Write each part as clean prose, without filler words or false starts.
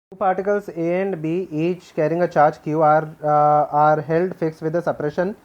Two particles A and B, each carrying a charge Q, are held fixed with a separation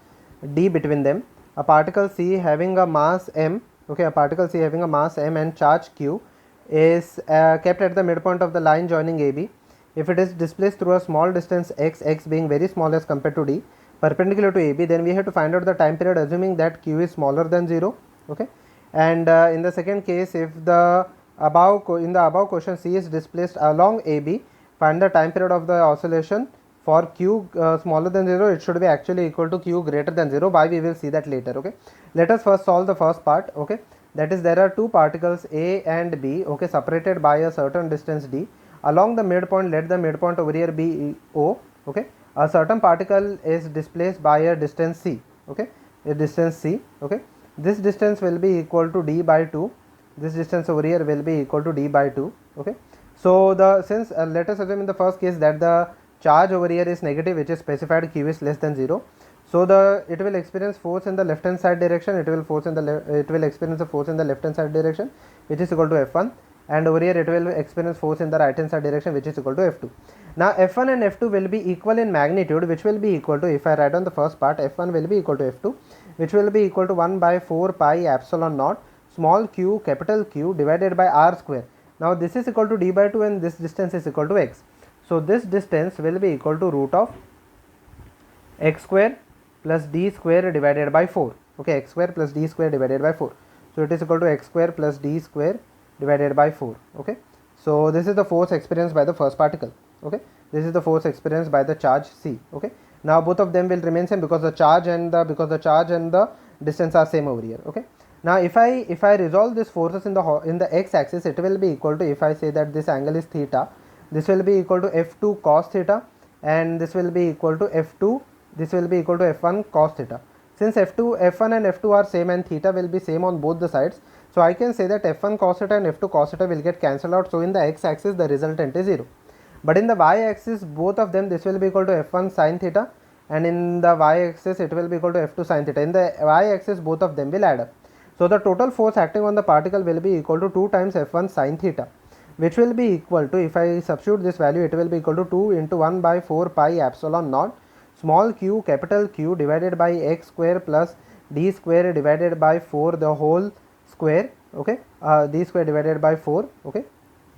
d between them. A particle C having a mass m, okay, a particle C having a mass m and charge Q is kept at the midpoint of the line joining AB. If it is displaced through a small distance x being very small as compared to d, perpendicular to AB, then we have to find out the time period assuming that Q is smaller than 0, okay. And in the second case, if the in the above question C is displaced along AB, find the time period of the oscillation for Q smaller than 0. It should be actually equal to Q greater than 0. Why, we will see that later, okay. Let us first solve the first part, okay. That is, there are two particles A and B, okay, separated by a certain distance d. Along the midpoint, let the midpoint over here be O, okay. A certain particle is displaced by a distance c, okay, a distance c, okay. This distance will be equal to d by 2. This distance over here will be equal to d by 2, okay. So the since let us assume in the first case that the charge over here is negative, which is specified Q is less than 0. So it will experience force in the left hand side direction. It will experience a force in the left hand side direction, which is equal to F1, and over here it will experience force in the right hand side direction, which is equal to F2. Now F1 and F2 will be equal in magnitude, which will be equal to, if I write on the first part, F1 will be equal to F2, which will be equal to 1 by 4 pi epsilon naught small q capital Q divided by r square. Now this is equal to d by 2 and this distance is equal to x. So this distance will be equal to root of x square plus d square divided by 4, okay, x square plus d square divided by 4. So it is equal to x square plus d square divided by 4, okay. So this is the force experienced by the first particle, okay. This is the force experienced by the charge C, okay. Now both of them will remain same because the charge and the distance are same over here, okay. Now if I resolve this forces in the x axis, it will be equal to, if I say that this angle is theta, this will be equal to F2 cos theta, and this will be equal to F2, this will be equal to F1 cos theta. Since F1 and F2 are same and theta will be same on both the sides, so I can say that F1 cos theta and F2 cos theta will get cancelled out. So in the x axis the resultant is 0. But in the y axis, both of them, this will be equal to F1 sin theta, and in the y axis it will be equal to F2 sin theta. In the y axis, both of them will add up. So the total force acting on the particle will be equal to 2 times F1 sin theta, which will be equal to, if I substitute this value, it will be equal to 2 into 1 by 4 pi epsilon naught small q capital Q divided by x square plus d square divided by 4 the whole square, okay, d square divided by 4, okay,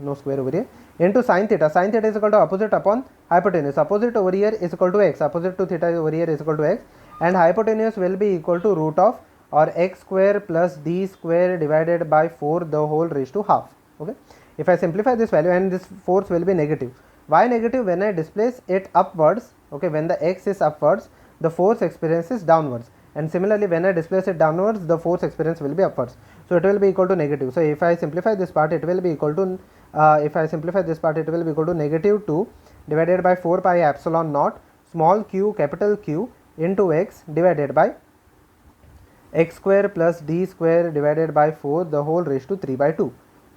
no square over here, into sin theta. Sin theta is equal to opposite upon hypotenuse. Opposite over here is equal to x, opposite to theta over here is equal to x, and hypotenuse will be equal to root of or x square plus d square divided by 4 the whole raised to half, okay. If I simplify this value, and this force will be negative. Why negative? When I displace it upwards, okay, when the x is upwards, the force experiences downwards, and similarly when I displace it downwards, the force experience will be upwards. So it will be equal to negative. So if I simplify this part, it will be equal to negative 2 divided by 4 pi epsilon naught small q capital Q into x divided by x square plus d square divided by 4 the whole raised to 3 by 2,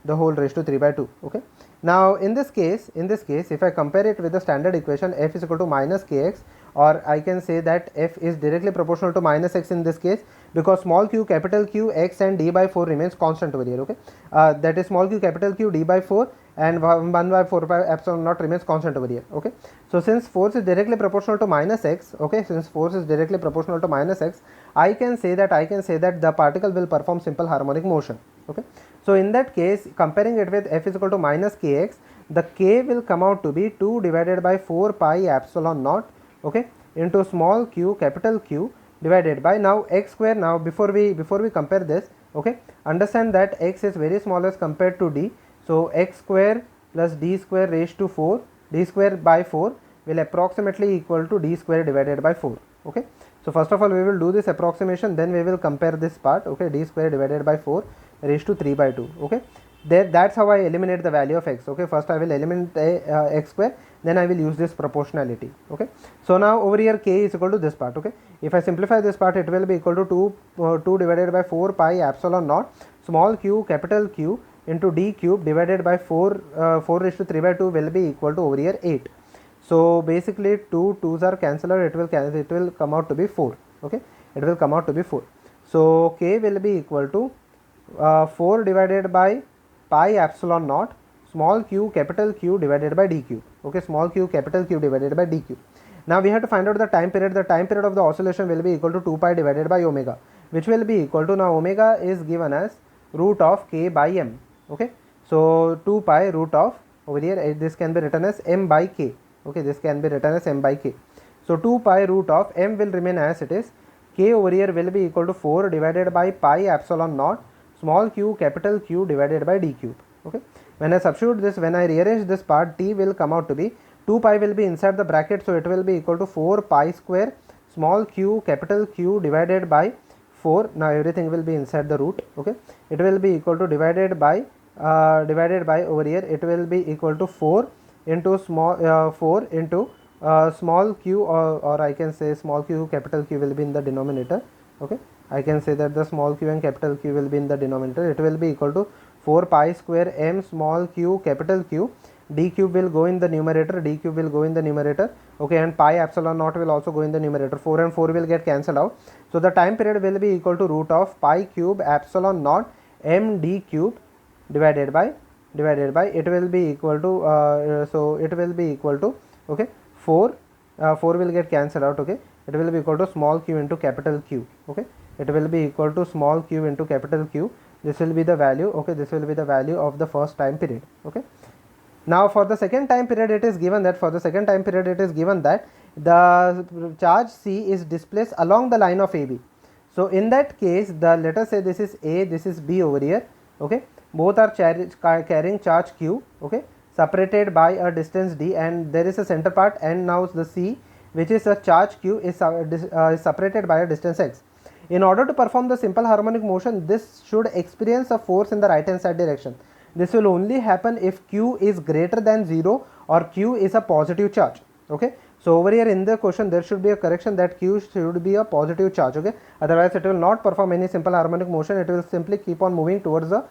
the whole raised to 3 by 2, okay. Now in this case, if I compare it with the standard equation, f is equal to minus kx, or I can say that f is directly proportional to minus x in this case, because small q capital Q x and d by 4 remains constant over here, okay. That is small q capital Q d by 4 and 1 by 4 pi epsilon naught remains constant over here, okay. So since force is directly proportional to minus x, okay, since force is directly proportional to minus x, I can say that the particle will perform simple harmonic motion, okay. So in that case, comparing it with f is equal to minus kx, the k will come out to be 2 divided by 4 pi epsilon naught, okay, into small q capital Q divided by, now x square. Now before we compare this, okay, understand that x is very small as compared to d. So x square plus d square raised to 4, d square by 4 will approximately equal to d square divided by 4, okay. So first of all we will do this approximation, then we will compare this part, okay, d square divided by 4 raised to 3 by 2, okay. That's how I eliminate the value of x, okay. First I will eliminate x square, then I will use this proportionality, okay. So now over here k is equal to this part, okay. If I simplify this part, it will be equal to 2 divided by 4 pi epsilon naught small q capital Q into d cube divided by 4 raised to 3 by 2 will be equal to over here 8. So basically 2 2's are cancelled, it will come out to be 4, okay, it will come out to be 4. So k will be equal to 4 divided by pi epsilon naught small q capital Q divided by d cube. Okay, small q capital Q divided by d cube. Now we have to find out the time period. The time period of the oscillation will be equal to 2 pi divided by omega, which will be equal to, now omega is given as root of k by m. Okay, so 2 pi root of, over here this can be written as m by k. Okay, this can be written as m by k. So 2 pi root of m will remain as it is. K over here will be equal to 4 divided by pi epsilon naught small q capital Q divided by d cube. Okay, when I substitute this, when I rearrange this part, t will come out to be 2 pi will be inside the bracket, so it will be equal to 4 pi square small q capital Q divided by 4. Now everything will be inside the root. Okay, it will be equal to divided by over here it will be equal to 4 into small 4 into small q, or I can say small q capital Q will be in the denominator. Okay, I can say that the small q and capital Q will be in the denominator. It will be equal to 4 pi square m small q capital Q, d cube will go in the numerator, d cube will go in the numerator. Okay, and pi epsilon naught will also go in the numerator. 4 and 4 will get cancelled out. So the time period will be equal to root of pi cube epsilon naught m d cube divided by it will be equal to so it will be equal to, okay, 4 will get cancelled out. Okay, it will be equal to small q into capital Q. Okay, it will be equal to small q into capital Q. This will be the value. Okay, this will be the value of the first time period. Okay, now for the second time period it is given that the charge C is displaced along the line of AB. So in that case, let us say this is A, this is B over here. Okay, both are carrying charge Q. Okay, separated by a distance d, and there is a center part, and now the C, which is a charge Q, is separated by a distance x. In order to perform the simple harmonic motion, this should experience a force in the right hand side direction. This will only happen if Q is greater than 0 or Q is a positive charge. Okay, so over here in the question there should be a correction that Q should be a positive charge. Okay, otherwise it will not perform any simple harmonic motion, it will simply keep on moving towards the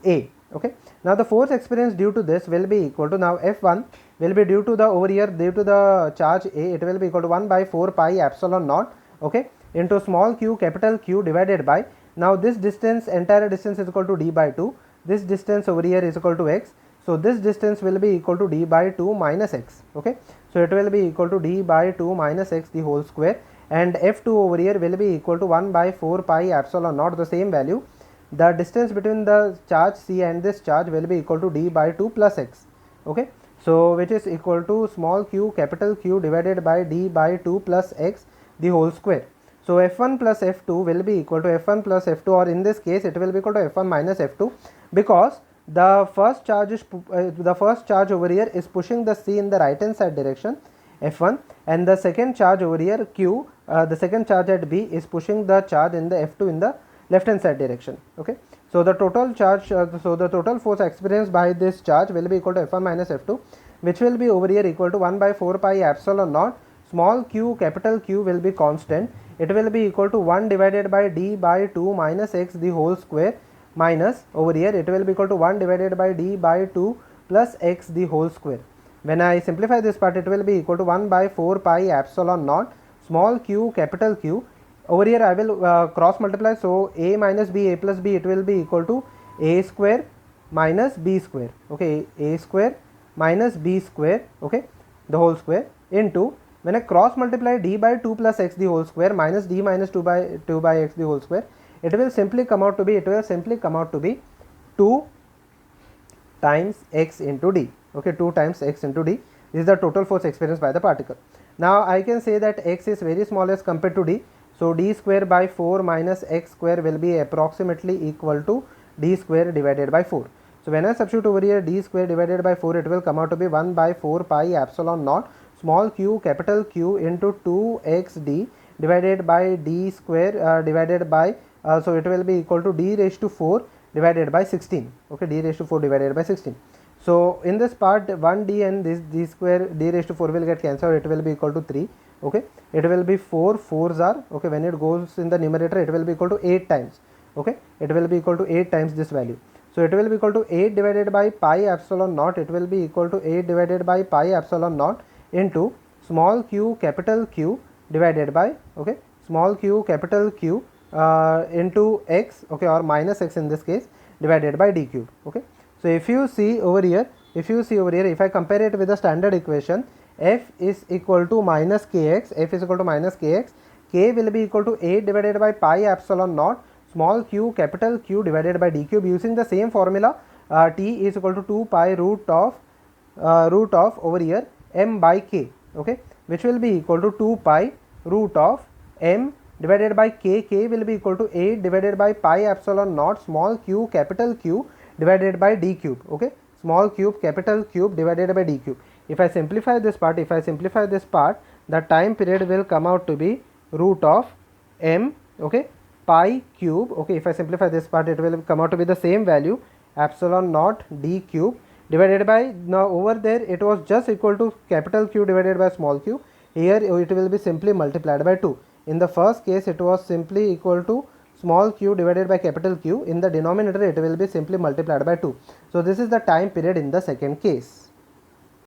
A. Okay, now the force experienced due to this will be equal to, now F1 will be due to the, over here due to the charge A, it will be equal to 1 by 4 pi epsilon naught, okay, into small q capital Q divided by, now this distance, entire distance is equal to d by 2, this distance over here is equal to x, so this distance will be equal to d by 2 minus x. Okay, so it will be equal to d by 2 minus x the whole square, and F2 over here will be equal to 1 by 4 pi epsilon naught, the same value. The distance between the charge C and this charge will be equal to d by 2 plus x. Okay, so which is equal to small q capital Q divided by d by 2 plus x the whole square. So F1 plus F2 will be equal to F1 plus F2, or in this case it will be equal to F1 minus F2, because the first charge over here is pushing the C in the right hand side direction, F1, and the second charge over here Q, the second charge at B, is pushing the charge in the F2 in the left hand side direction. Okay, so the total charge, so the total force experienced by this charge will be equal to F1 minus F2, which will be over here equal to 1 by 4 pi epsilon naught, small q capital Q will be constant, it will be equal to 1 divided by d by 2 minus x the whole square, minus over here it will be equal to 1 divided by d by 2 plus x the whole square. When I simplify this part, it will be equal to 1 by 4 pi epsilon naught small q capital Q. Over here I will cross multiply, so a minus b, a plus b, it will be equal to a square minus b square. Okay, a square minus b square, okay, the whole square, into, when I cross multiply d by 2 plus x the whole square minus d minus 2 by x the whole square, it will simply come out to be 2 times x into d. Okay, 2 times x into d. This is the total force experienced by the particle. Now I can say that x is very small as compared to d, so d square by 4 minus x square will be approximately equal to d square divided by 4. So when I substitute over here d square divided by 4, it will come out to be 1 by 4 pi epsilon naught small q capital Q into 2xd divided by d square divided by, so it will be equal to d raised to 4 divided by 16. Okay, d raised to 4 divided by 16. So in this part 1d and this d square d raised to 4 will get cancelled, it will be equal to 3. Okay, it will be 4 4s are, okay, when it goes in the numerator it will be equal to 8 times. Okay, it will be equal to 8 times this value. So it will be equal to 8 divided by pi epsilon naught, it will be equal to 8 divided by pi epsilon naught into small q capital Q divided by, okay, small q capital Q into x, okay, or minus x in this case, divided by d cube. Okay, so if you see over here, if you see over here, if I compare it with the standard equation, f is equal to minus kx, f is equal to minus kx, k will be equal to 8 divided by pi epsilon naught small q capital Q divided by d cube. Using the same formula, t is equal to 2 pi root of over here m by k, okay, which will be equal to 2 pi root of m divided by k. K will be equal to 8 divided by pi epsilon naught small q capital Q divided by d cube, okay, small cube capital cube divided by d cube. If I simplify this part, the time period will come out to be root of m, okay, pi cube, okay. If I simplify this part, it will come out to be the same value, epsilon naught d cube divided by, now over there it was just equal to capital Q divided by small q, here it will be simply multiplied by 2. In the first case it was simply equal to small q divided by capital Q, in the denominator it will be simply multiplied by 2. So this is the time period in the second case.